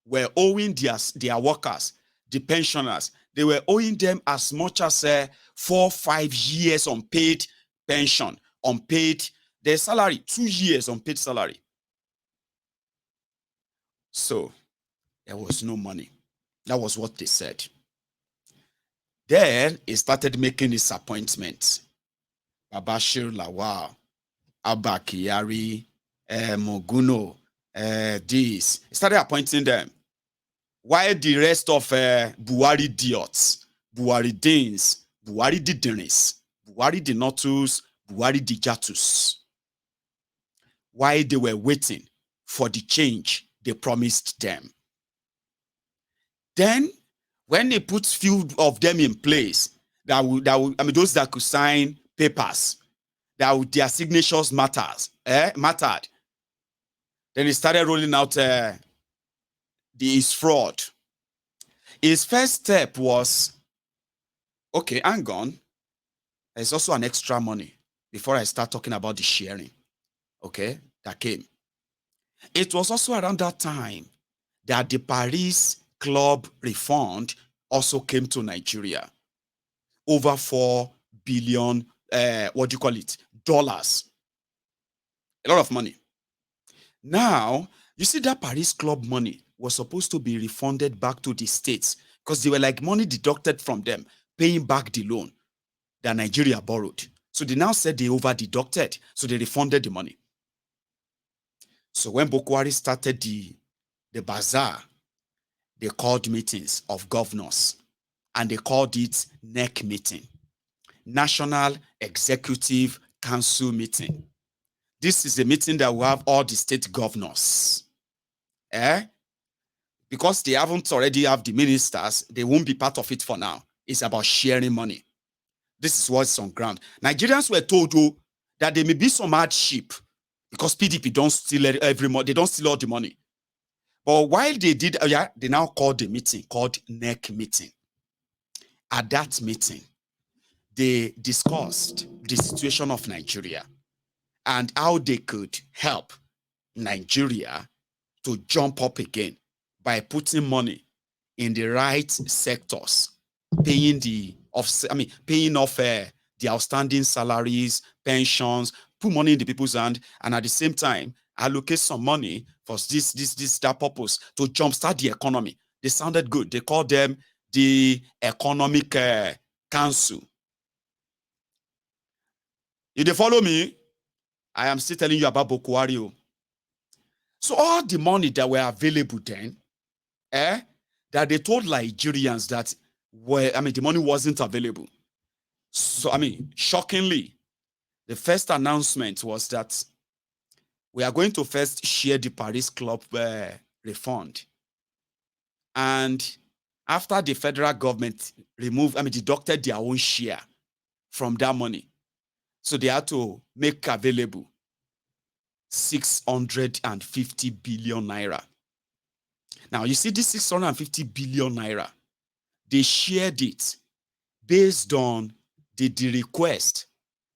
were owing their workers, the pensioners, they were owing them as much as 4-5 years unpaid pension, unpaid their salary, 2 years unpaid salary. So there was no money. That was what they said. Then he started making his appointments. Babashir Lawal, Abba Kyari, Moguno, this. He started appointing them. While the rest of Buhari idiots, Buhari Danes, Buhari Didenis, Buhari Dinotus, Buhari Dijatus, while they were waiting for the change they promised them. Then, when they put few of them in place, those that could sign papers, their signatures mattered. Then he started rolling out his fraud. His first step was, okay, hang on. There's also an extra money before I start talking about the sharing. Okay, that came. It was also around that time that the Paris Club refund also came to Nigeria. Over 4 billion, dollars. A lot of money. Now, you see that Paris Club money was supposed to be refunded back to the states because they were like money deducted from them, paying back the loan that Nigeria borrowed. So they now said they over-deducted, so they refunded the money. So when Boko Haram started the bazaar, they called meetings of governors, and they called it NEC meeting, National Executive Council meeting. This is a meeting that will have all the state governors. Because they haven't already have the ministers, they won't be part of it for now. It's about sharing money. This is what's on ground. Nigerians were told that there may be some hardship because PDP don't steal every money. They don't steal all the money. But while they did, they now called the meeting called NEC meeting. At that meeting, they discussed the situation of Nigeria and how they could help Nigeria to jump up again by putting money in the right sectors, paying off the outstanding salaries, pensions, put money in the people's hand, and at the same time allocate some money for that purpose to jumpstart the economy. They sounded good. They called them the Economic Council. If they follow me, I am still telling you about Boko Haram. So all the money that were available then, that they told Nigerians that the money wasn't available. So, shockingly, the first announcement was that we are going to first share the Paris Club refund. And after the federal government deducted their own share from that money, so they had to make available 650 billion naira. Now, you see this 650 billion naira, they shared it based on the request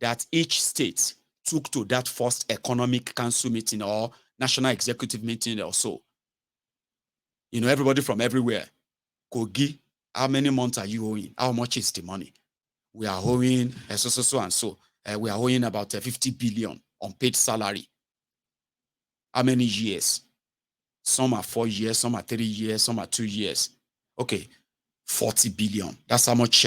that each state took to that first economic council meeting or national executive meeting or so. Everybody from everywhere. Kogi, how many months are you owing? How much is the money?
we are owing so and so. We are owing about 50 billion on paid salary. How many years? Some are 4 years, some are 3 years, some are 2 years. Okay, 40 billion. That's how much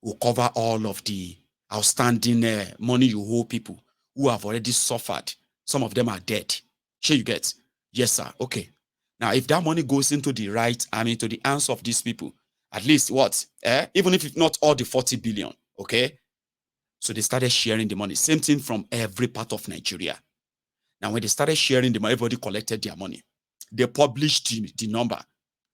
will cover all of the outstanding money you owe people who have already suffered. Some of them are dead. Sure you get? Yes, sir. Okay. Now, if that money goes into the right, to the hands of these people, at least what? Even if it's not all the 40 billion, okay? So they started sharing the money. Same thing from every part of Nigeria. Now, when they started sharing the money, everybody collected their money. They published the number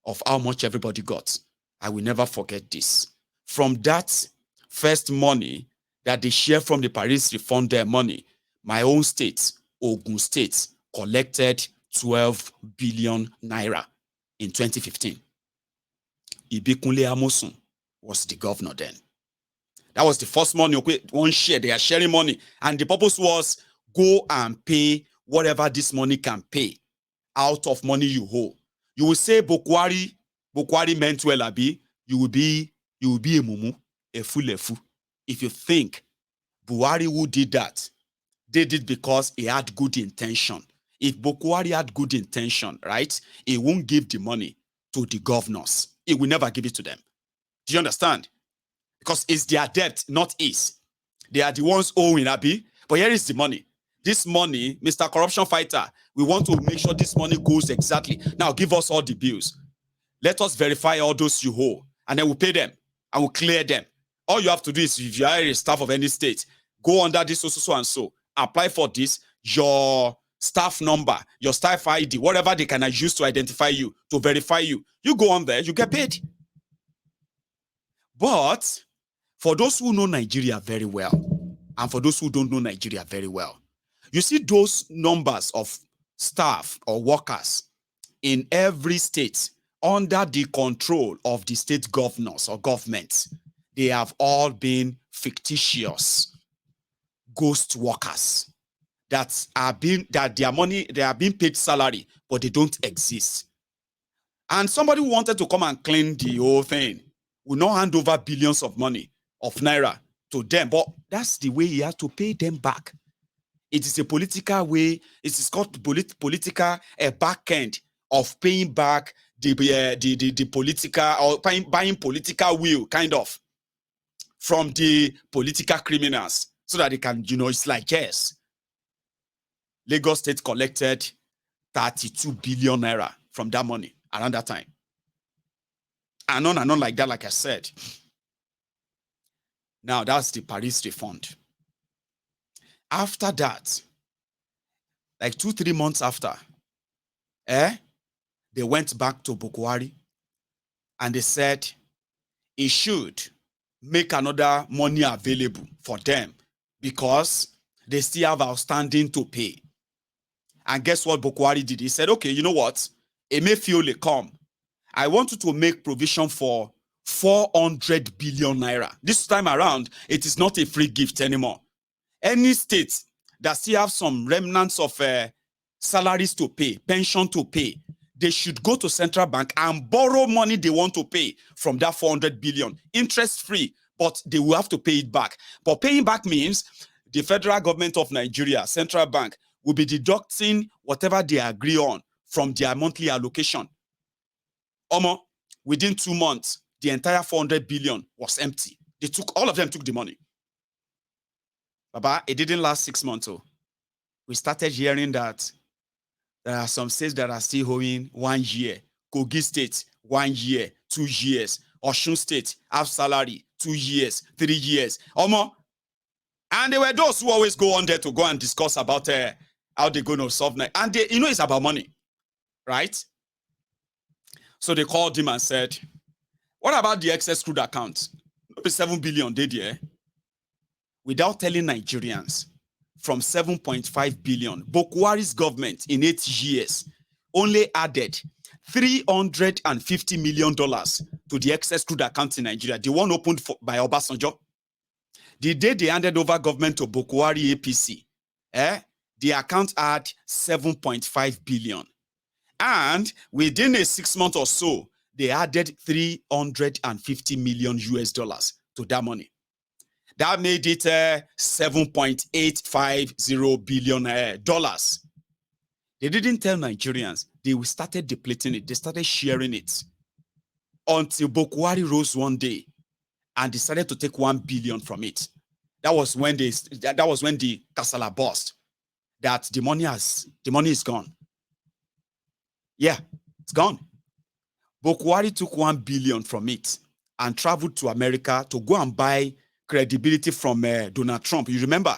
of how much everybody got. I will never forget this. From that first money that they share from the Paris refund their money, my own state, Ogun State, collected 12 billion naira in 2015. Ibikunle Amosun was the governor then. That was the first money, one share. They are sharing money. And the purpose was go and pay whatever this money can pay out of money you owe. You will say Bokwari meant well, Abi. You will be a mumu, a fool. If you think Buhari who did that, did it because he had good intention. If Bokwari had good intention, right, he won't give the money to the governors. He will never give it to them. Do you understand? Because it's their debt, not his. They are the ones owing, Abi. But here is the money. This money, Mr. Corruption Fighter, we want to make sure this money goes exactly. Now, give us all the bills. Let us verify all those you owe. And then we'll pay them. And we'll clear them. All you have to do is, if you are a staff of any state, go under this so and so. Apply for this. Your staff number, your staff ID, whatever they can use to identify you, to verify you. You go on there, you get paid. But for those who know Nigeria very well, and for those who don't know Nigeria very well, you see those numbers of staff or workers in every state under the control of the state governors or governments. They have all been fictitious ghost workers that their money, they are being paid salary, but they don't exist. And somebody who wanted to come and clean the whole thing will not hand over billions of money of naira to them, but that's the way he has to pay them back. It is a political way. It is called political back end of paying back the political, or buying political will, kind of, from the political criminals, so that they can, it's like, yes, Lagos State collected 32 billion naira from that money around that time. And on like that, like I said. Now, that's the Paris refund. After that, like 2-3 months after, they went back to Bokwari and they said he should make another money available for them because they still have outstanding to pay. And guess what Bokwari did? He said, okay, you know what? Emefiole, come. I want you to make provision for 400 billion naira. This time around, it is not a free gift anymore. Any state that still have some remnants of salaries to pay, pension to pay, they should go to central bank and borrow money they want to pay from that 400 billion, interest free, but they will have to pay it back. But paying back means the federal government of Nigeria, central bank, will be deducting whatever they agree on from their monthly allocation. Within 2 months, the entire 400 billion was empty. All of them took the money. Baba, it didn't last 6 months. We started hearing that there are some states that are still owing 1 year. Kogi State, 1 year, 2 years. Osun State, half salary, 2 years, 3 years. And there were those who always go on there to go and discuss about how they're going to solve it. And it's about money, right? So they called him and said, what about the excess crude account? 7 billion did here. Without telling Nigerians, from 7.5 billion, Bokwari's government in 8 years only added $350 million to the excess crude account in Nigeria, the one opened by Obasanjo. The day they handed over government to Bokwari APC, the account had 7.5 billion. And within a 6 months or so, they added $350 million US to that money.
That made it $7.850 billion. They didn't tell Nigerians. They started depleting it. They started sharing it until Bokwari rose one day and decided to take 1 billion from it. That was when the Kasala burst. That the money is gone. Yeah, it's gone. Bokwari took 1 billion from it and traveled to America to go and buy credibility from Donald Trump. You remember?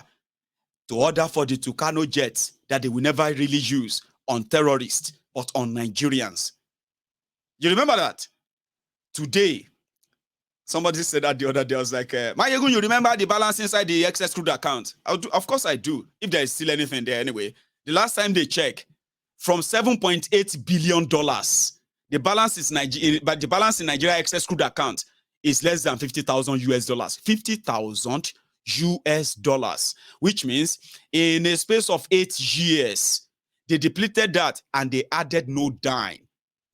To order for the Tucano jets that they will never really use on terrorists, but on Nigerians. You remember that? Today, somebody said that the other day. I was like, Mayegun, you remember the balance inside the excess crude account? Of course I do, if there is still anything there anyway. The last time they checked, from $7.8 billion, the balance in Nigeria excess crude account is less than 50,000 US dollars. 50,000 US dollars, which means in a space of 8 years, they depleted that and they added no dime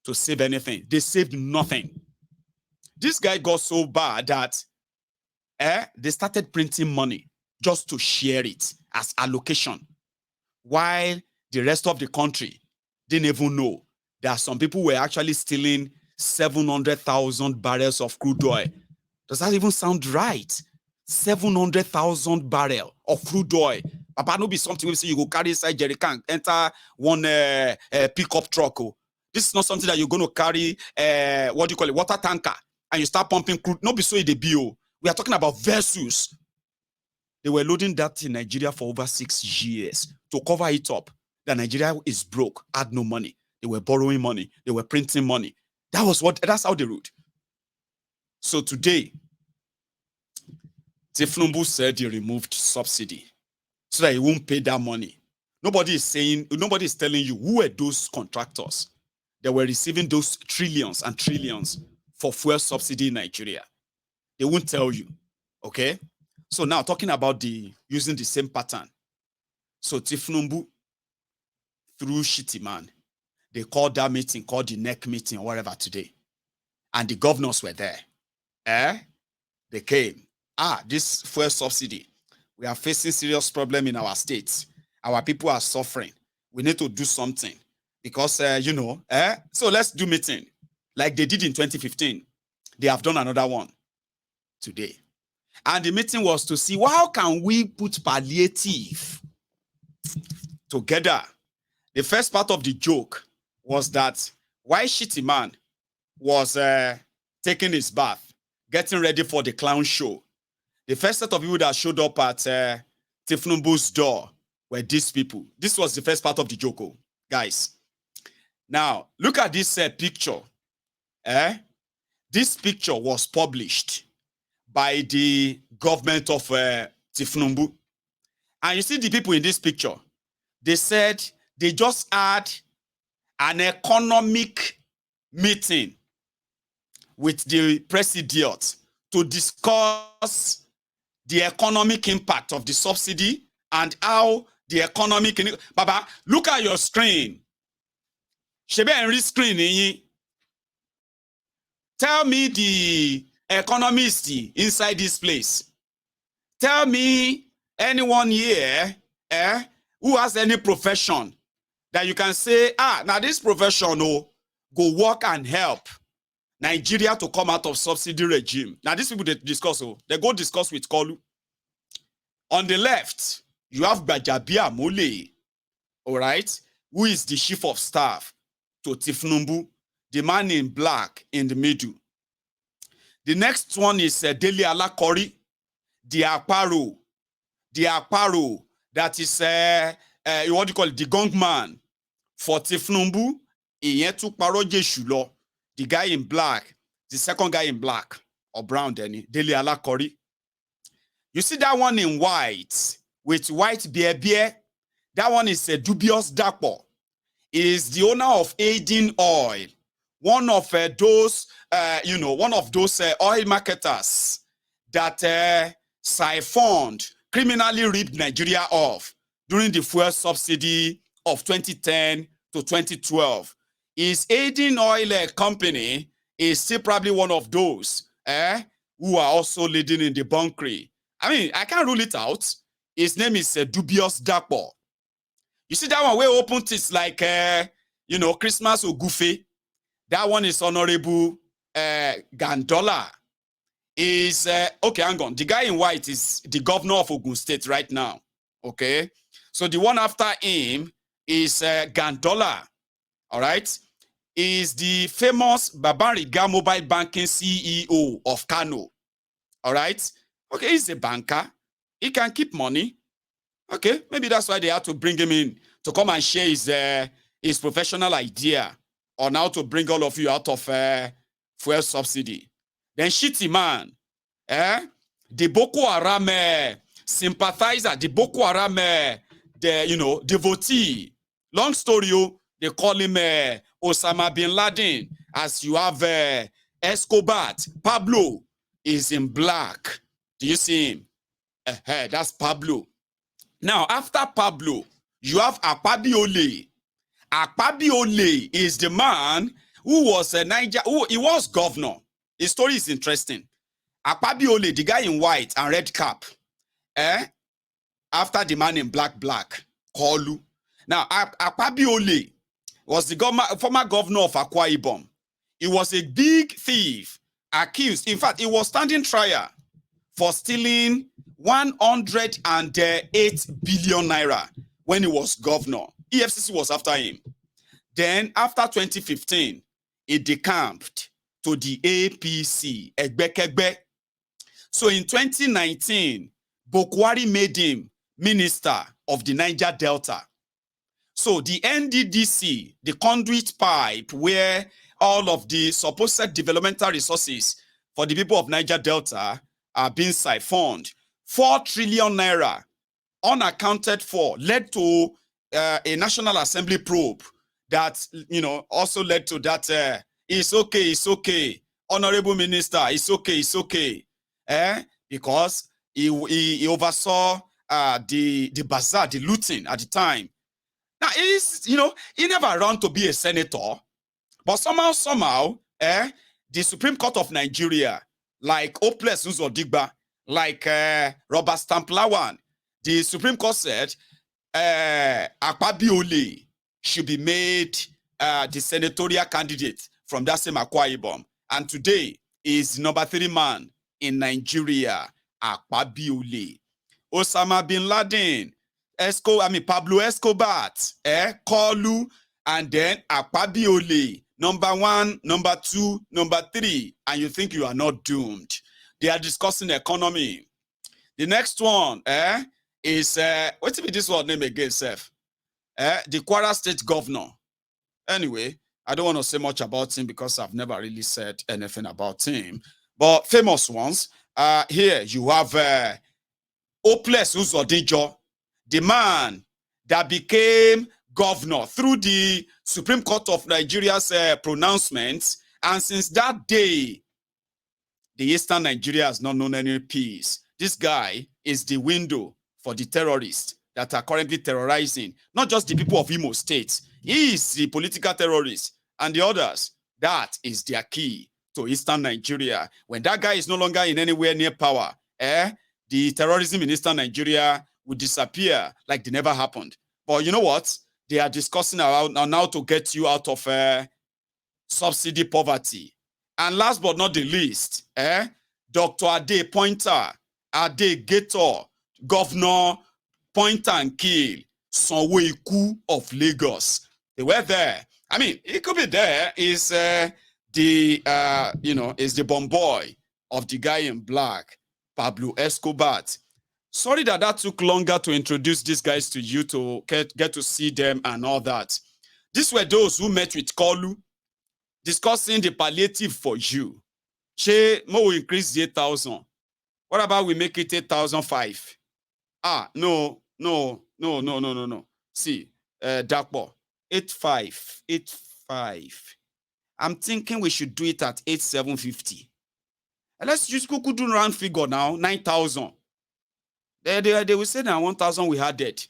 to save anything. They saved nothing. This guy got so bad that they started printing money just to share it as allocation, while the rest of the country didn't even know that some people were actually stealing 700,000 barrels of crude oil. Does that even sound right? 700,000 barrels of crude oil. Papa, no be something we say you go carry inside jerry can, enter one pickup truck. Oh. This is not something that you're going to carry, what do you call it, water tanker, and you start pumping crude. No be so in the BO. We are talking about vessels. They were loading that in Nigeria for over 6 years to cover it up. That Nigeria is broke, had no money. They were borrowing money. They were printing money. That's how they ruled. So today, Tinubu said he removed subsidy so that he won't pay that money. Nobody is telling you who were those contractors that were receiving those trillions and trillions for fuel subsidy in Nigeria. They won't tell you. Okay? So now talking about using the same pattern. So Tinubu, through Shitty Man, they called that meeting, called the NEC meeting or whatever today. And the governors were there. They came. This fuel subsidy. We are facing serious problem in our states. Our people are suffering. We need to do something. Because, so let's do meeting. Like they did in 2015. They have done another one today. And the meeting was to see, well, how can we put palliative together? The first part of the joke was that while Shitty Man was taking his bath, getting ready for the clown show, the first set of people that showed up at Tinubu's door were these people. This was the first part of the joke, guys. Now, look at this picture. This picture was published by the government of Tinubu. And you see the people in this picture. They said they just had an economic meeting with the president to discuss the economic impact of the subsidy and how the economic... Baba, look at your screen. Shebe Henry screen. Tell me the economist inside this place. Tell me anyone here who has any profession that you can say, now this profession go work and help Nigeria to come out of subsidy regime. Now these people they discuss, they go discuss with Kolu. On the left, you have Bajabia Mole, all right, who is the chief of staff to Tinubu, the man in black in the middle. The next one is Dele Alakori, the Aparo that is what do you call it, the gong man for Tinubu. The guy in black, the second guy in black or brown, Dele Alakori. You see that one in white with white beer. That one is a dubious Dapo. Is the owner of Aiding Oil, one of those, oil marketers that siphoned, criminally ripped Nigeria off during the fuel subsidy of 2010 to 2012. Is Aiding Oil company is still probably one of those who are also leading in the bunkering
I mean, I can't rule it out. His name is Dubious Dapo. You see that one where open it's like Christmas or Goofy. That one is Honorable Gandola. Is okay, hang on. The guy in white is the governor of Ogun State right now. Okay, so the one after him is Gandola. All right, is the famous Babariga mobile banking CEO of Kano. All right, okay, he's a banker. He can keep money. Okay, maybe that's why they had to bring him in to come and share his professional idea on how to bring all of you out of fuel subsidy. Then shitty man, the Boko Haram sympathizer, the Boko Haram, devotee. Long story, they call him Osama bin Laden. As you have Escobar, Pablo is in black. Do you see him? That's Pablo. Now, after Pablo, you have Akpabiole. Akpabiole is the man who was he was governor. His story is interesting. Akpabiole, the guy in white and red cap, after the man in black, Kolu. Now, Akpabiole was the former governor of Akwa Ibom. He was a big thief, accused. In fact, he was standing trial for stealing 108 billion naira when he was governor. EFCC was after him. Then, after 2015, he decamped to the APC, Egbekegbe. So in 2019, Bokwari made him minister of the Niger Delta. So the NDDC, the conduit pipe where all of the supposed developmental resources for the people of Niger Delta are being siphoned, 4 trillion naira unaccounted for, led to a National Assembly probe that, also led to that, it's okay, honorable minister, it's okay, because he oversaw the bazaar, the looting at the time. Now, he never ran to be a senator, but somehow, the Supreme Court of Nigeria, like Oples Uzodigba, like Robert Stamplawan, the Supreme Court said Akpabiole should be made the senatorial candidate from that same Akwa Ibom. And today is number 3 man in Nigeria, Akpabiole. Osama bin Laden, Pablo Escobar, Kolu, and then Akpabiole. Number 1, number 2, number 3, and you think you are not doomed. They are discussing economy. The next one is, what's this one name again, Seth? The Kwara State governor. Anyway, I don't want to say much about him because I've never really said anything about him. But famous ones, here you have Oples Uzodijo, the man that became governor through the Supreme Court of Nigeria's pronouncements. And since that day, the Eastern Nigeria has not known any peace. This guy is the window for the terrorists that are currently terrorizing, not just the people of Imo State. He is the political terrorist, and the others, that is their key to Eastern Nigeria. When that guy is no longer in anywhere near power, the terrorism in Eastern Nigeria would disappear like they never happened. But you know what? They are discussing now to get you out of subsidy poverty. And last but not the least, Dr. Ade Pointer, Ade Gator, Governor Point and Kill, Sanwo-Iku of Lagos. They were there. I mean, it could be there. Is the bomb boy of the guy in black, Pablo Escobar. Sorry that took longer to introduce these guys to you to get to see them and all that. These were those who met with Kolu, discussing the palliative for you. She will increase the 8,000. What about we make it 8,005? No. See, Dakpo, 85. I'm thinking we should do it at 8,750. And let's just do round figure now, 9,000. They will say that 1,000 we had it.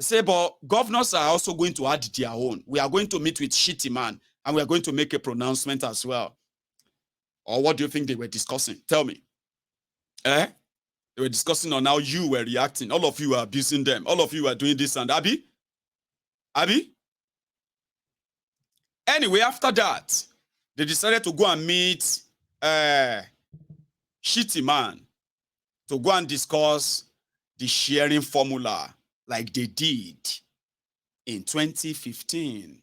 Say, but governors are also going to add their own. We are going to meet with Shitty Man, and we are going to make a pronouncement as well. Or what do you think they were discussing? Tell me.
They were discussing on how you were reacting. All of you were abusing them. All of you were doing this and Abby. Anyway, after that, they decided to go and meet Shitty Man to go and discuss the sharing formula like they did in 2015.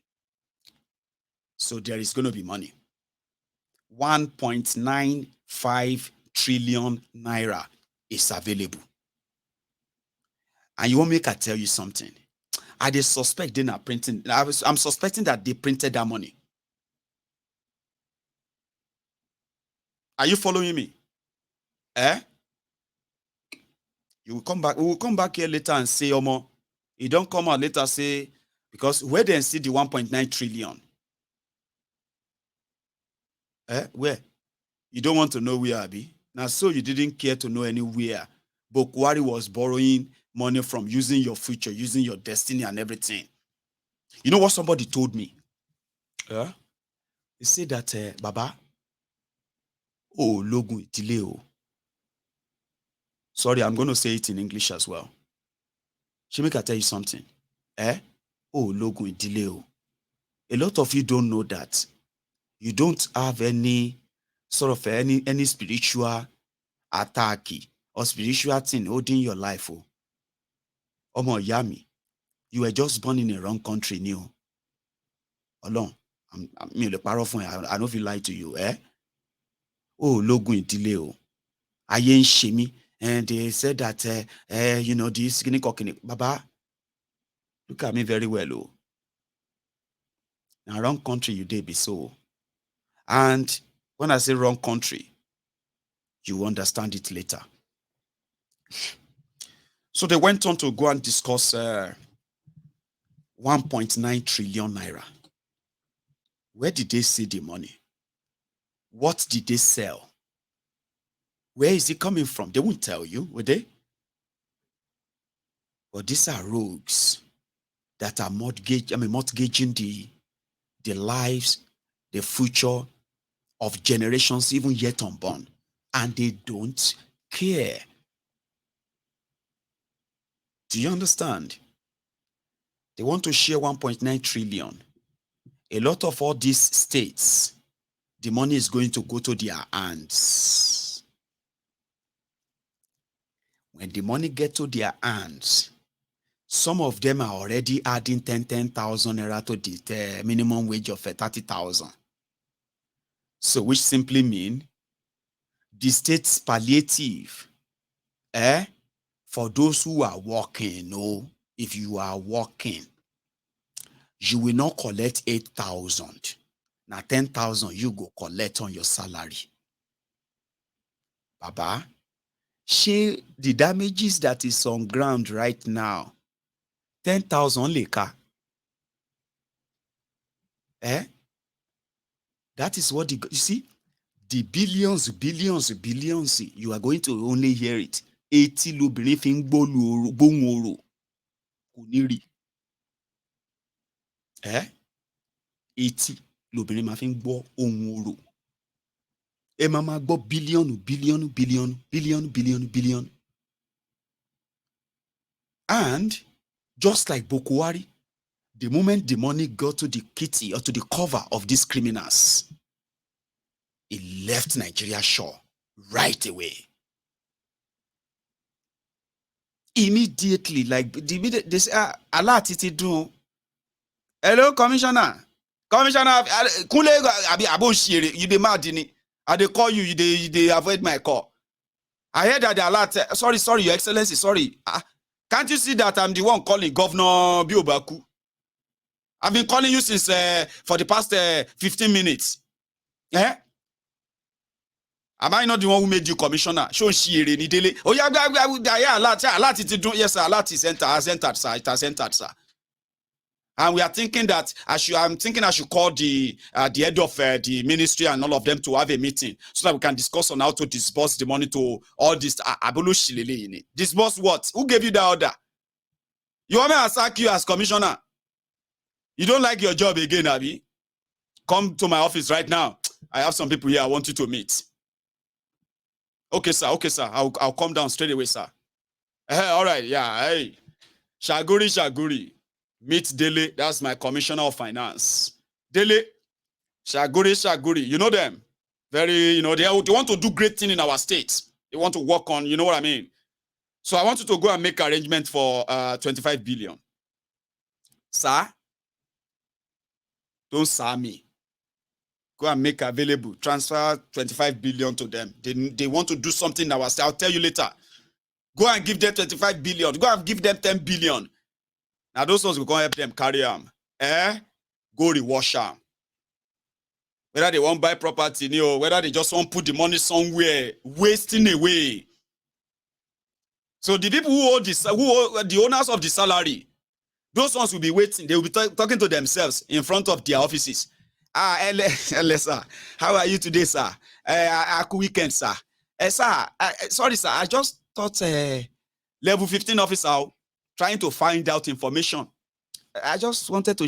So there is going to be money. 1.95 trillion naira is available. And you want me to tell you something? I suspect they're not printing. I'm suspecting that they printed that money. Are you following me? You will come back. We will come back here later and say, Omo, you don't come out later say, because where they see the 1.9 trillion? Where? You don't want to know where, Abi? Now, so you didn't care to know anywhere. Bokwari was borrowing money from using your future, using your destiny and everything. You know what somebody told me? They said that, Baba, logun delay. Sorry, I'm going to say it in English as well. Shemika, I tell you something. Logun delay. A lot of you don't know that. You don't have any sort of any spiritual attack or spiritual thing holding your life. Omo Yami, you were just born in a wrong country, new. Alone. I don't feel lie to you, logun delay. I ain't shemi. And they said that, this skinny cocking. Baba, look at me very well. Now, wrong country you did be so. And when I say wrong country, you understand it later. So they went on to go and discuss 1.9 trillion naira. Where did they see the money? What did they sell? Where is it coming from? They won't tell you, would they? But these are rogues that are mortgaging the lives, the future of generations even yet unborn. And they don't care. Do you understand? They want to share 1.9 trillion. A lot of all these states, the money is going to go to their hands. When the money gets to their hands, some of them are already adding 10,000 naira to the minimum wage of 30,000. So which simply mean the state's palliative, for those who are working, if you are working, you will not collect 8,000. Now 10,000 you go collect on your salary. Baba, share the damages that is on ground right now. 10,000 leka. That is what you see. The billions, you are going to only hear it. 80 lobìnrin gbóhùn orò kò ní rí. 80 lobìnrin máa fi ń gbọ́ ohùn orò. Ẹ máa gbọ́ bílíọ̀nù. And just like Bokwari, the moment the money got to the kitty or to the cover of these criminals, it left Nigeria shore right away. Immediately, like they say, alert it do. Hello, Commissioner. Commissioner, you dey mad in. I dey call you, you dey avoid my call. I heard that the alert. Sorry, Your Excellency, sorry. Can't you see that I'm the one calling Governor Biobaku? I've been calling you since for the past 15 minutes. Am I not the one who made you commissioner? Show shiri ni dele. Oh yeah, alert it do. Yes, alert is entered, sir. It has entered, sir. And we are thinking that I should call the head of the ministry and all of them to have a meeting so that we can discuss on how to disburse the money to all this. Disburse what? Who gave you that order? You want me to sack you as commissioner? You don't like your job again, Abi? Come to my office right now. I have some people here I want you to meet.
Okay, sir. Okay, sir. I'll come down straight away, sir. All right. Yeah. Hey, Shaguri. Meet Dele. That's my commissioner of finance. Dele, Shaguri. You know them. Very, they want to do great thing in our state. They want to work on, you know what I mean? So I want you to go and make arrangement for 25 billion. Sir, don't sir me. Go and make available. Transfer 25 billion to them. They want to do something in our state. I'll tell you later. Go and give them 25 billion. Go and give them 10 billion. Now those ones will go help them carry them. Go rewash them. Whether they want buy property, whether they just want put the money somewhere, wasting away. So the people who owe the owners of the salary, those ones will be waiting. They will be talking to themselves in front of their offices. Sir, how are you today, sir? Weekend, sir. Sir, sorry, sir. I just thought level 15 officer trying to find out information. I just wanted to